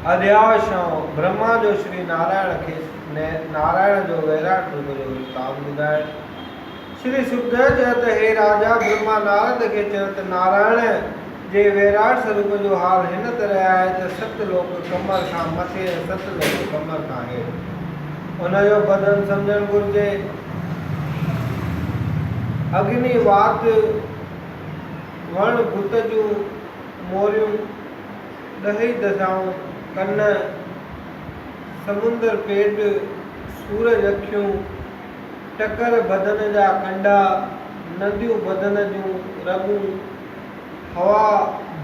अध्याय ब्रह्मा जो श्री नारायण खे नारायण जो वैराट रूप जो काम ॿुधाए। श्री सुखदेव चयो त हे राजा, ब्रह्मा नारद खे चयो त नारायण जे वैराट स्वरूप जो हाल हिन तरह आहे त सतलोक कमर खां मथे ऐं सतलोक कमर खां हेठि उनजो बदन सम्झणु घुरिजे। अग्नि वात वण भुत जूं मोरियूं, ॾही दशाऊं, कन, समुंद्र पेट, सूरज अखियूं, टकर बदन जा कंडा, नदियूं बदन जूं रगूं, हवा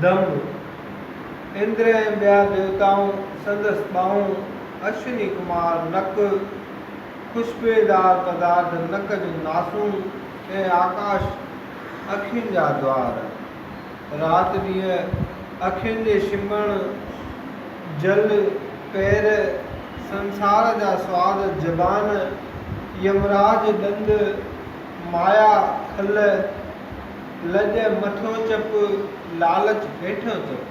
दम, इंद्र ऐं ॿिया देवताऊं संदसि ॿाहूं, अश्विनी कुमार नक, खुशबूदार पदार्थ नक जूं नासूं ऐं आकाश अखियुनि जा द्वार। राति ॾींहुं अखियुनि जे शिमण, जल पैर, संसार जा स्वाद ज़बान, यमराज दंद, माया खल, लज मथो चप, लालच हेठों चप,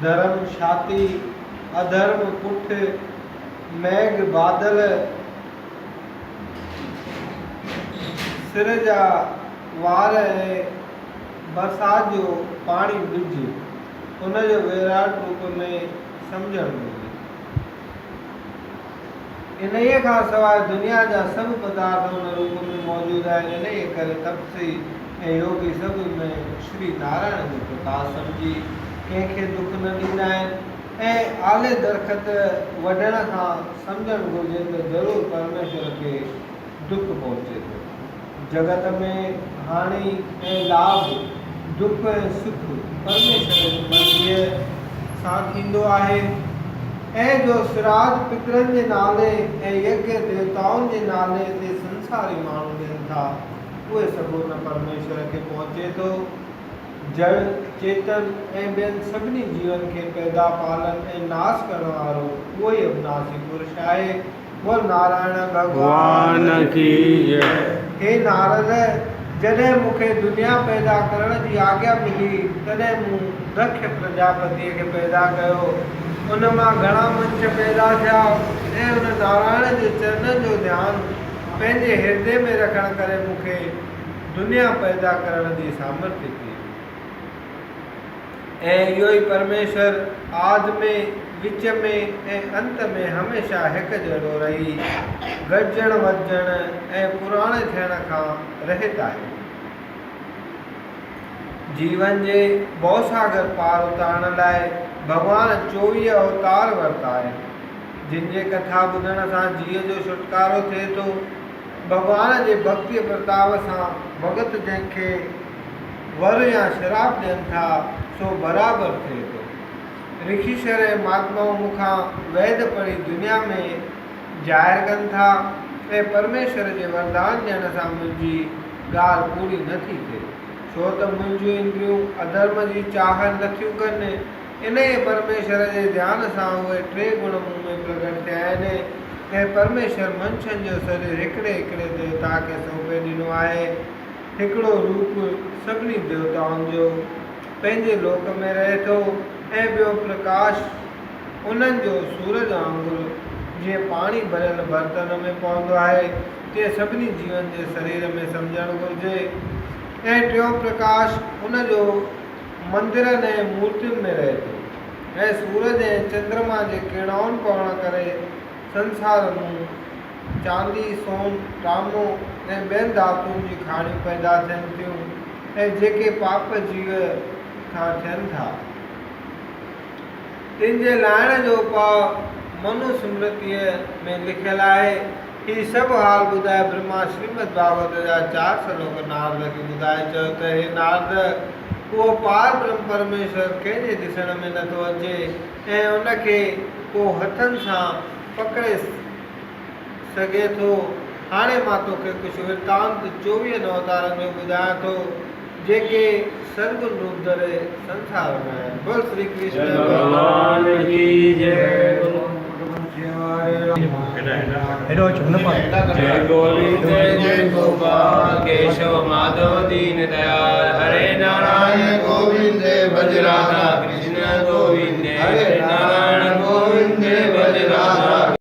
धर्म छाती, अधर्म पुठ, मेघ बादल, सिर जा वार ऐं बरसात जो पाणी ॿिज उनजो वैराट रूप में सम्झणु घुरिजे। इन्हीअ खां सवाइ दुनिया जा सभु पदार्थ उन रूप में मौजूदु आहिनि। इन्हीअ करे तपस्वी ऐं योगी सभु में श्री नारायण जो प्रकाश सम्झी कंहिंखे दुख न ॾींदा आहिनि ऐं आले दरख़त वढण खां सम्झणु घुरिजे त ज़रूरु परमेश्वर खे दुख पहुचे थो। जगत में हानि ऐं लाभ, दुख ऐं सुख परमेश्वर जी मर्ज़ीअ सां थींदो आहे ऐं जो श्राद्ध पितरनि जे नाले ऐं यज्ञ देवताउनि जे नाले ते संसारी माण्हू ॾियनि था, उहे सभु उन परमेश्वर खे पहुचे थो। जड़ चेतन ऐं ॿियनि सभिनी जीवन खे पैदा पालन ऐं नाश करण वारो उहो ई अविनाशी पुरुष आहे। बोल नारायण भगवान की जय। हे नारद, जॾहिं मूंखे दुनिया पैदा करण जी आज्ञा मिली तॾहिं मूं दक्ष प्रजापतिअ खे पैदा कयो। उन मां घणा मंच पैदा थिया ऐं उन नारायण जे चरणनि जो ध्यानु पंहिंजे हृदय में रखण करे मूंखे दुनिया पैदा करण जी सामर्थ्य थी। ऐं इहो ई परमेश्वर आदि में, विच में ऐं अंत में हमेशह हिकु जहिड़ो रही गॾिजण वधिजण ऐं पुराणे थियण खां रहित आहे। जीवन जे भवसागर पार उतारण लाइ भॻवान 24 अवतार वरिता आहिनि, जिन जे कथा ॿुधण सां जीअ जो छुटकारो थिए थो। भॻवान जे भक्ति प्रताप सां भगत जंहिंखे वर या शराब ॾियनि था सो बराबरि थिए थो। ऋषिशर ऐं महात्माऊं मूंखां वैद पढ़ी दुनिया में ज़ाहिर कनि था ऐं परमेश्वर जे वरदान ॾियण सां मुंहिंजी ॻाल्हि पूरी नथी थिए, छो त मुंहिंजूं इंद्रियूं अधर्म जी चाह नथियूं कनि। इन ई परमेश्वर जे ध्यान सां उहे 3 गुण मूं में प्रगट थिया आहिनि ऐं परमेश्वर मनुष्यनि जो शरीर हिकिड़े हिकिड़े देवता खे सौंपे ॾिनो आहे। हिकिड़ो रूप सभिनी देवताउनि जो पंहिंजे लोक में रहे थो ऐं ॿियो प्रकाश उन्हनि जो सूरज वांगुरु जीअं पाणी भरियल बर्तन में पवंदो आहे तीअं सभिनी जीवन जे शरीर में सम्झणु घुरिजे। ऐं टियों प्रकाश उनजो मंदिरनि ऐं मूर्तियुनि में रहे थो ऐं सूरज ऐं चंद्रमा जे किरणाउनि पवण करे संसार में चांदी, सोन, तांबो ऐं ॿियनि धातुनि जी खाणियूं पैदा थियनि थियूं ऐं जेके पाप जीव खां थियनि था तिन जे लाइण जो उपाउ मनुस्मृतिअ में लिखियलु आहे। हीउ सभु हाल ॿुधाए ब्रह्मा श्रीमद भागवत जा 4 श्लोक नारद खे ॿुधाए चयो त हे नारद, उहो पार ब्रह्म परमेश्वर कंहिंजे ॾिसण में नथो अचे ऐं उनखे को हथनि सां पकड़े सघे थो। हाणे मां तोखे कुझु वृतांत 24 अवतारनि में ॿुधायां थो जेके सर्वगुण रूप धरे संसार में आहिनि। बोल श्री कृष्ण भगवान की जय। हेडो चुन पर जय गोविंद जय गोपाल केशव माधव दीन दयाल हरे नारायण गोविंद भज राधा कृष्ण गोविंद हरे नारायण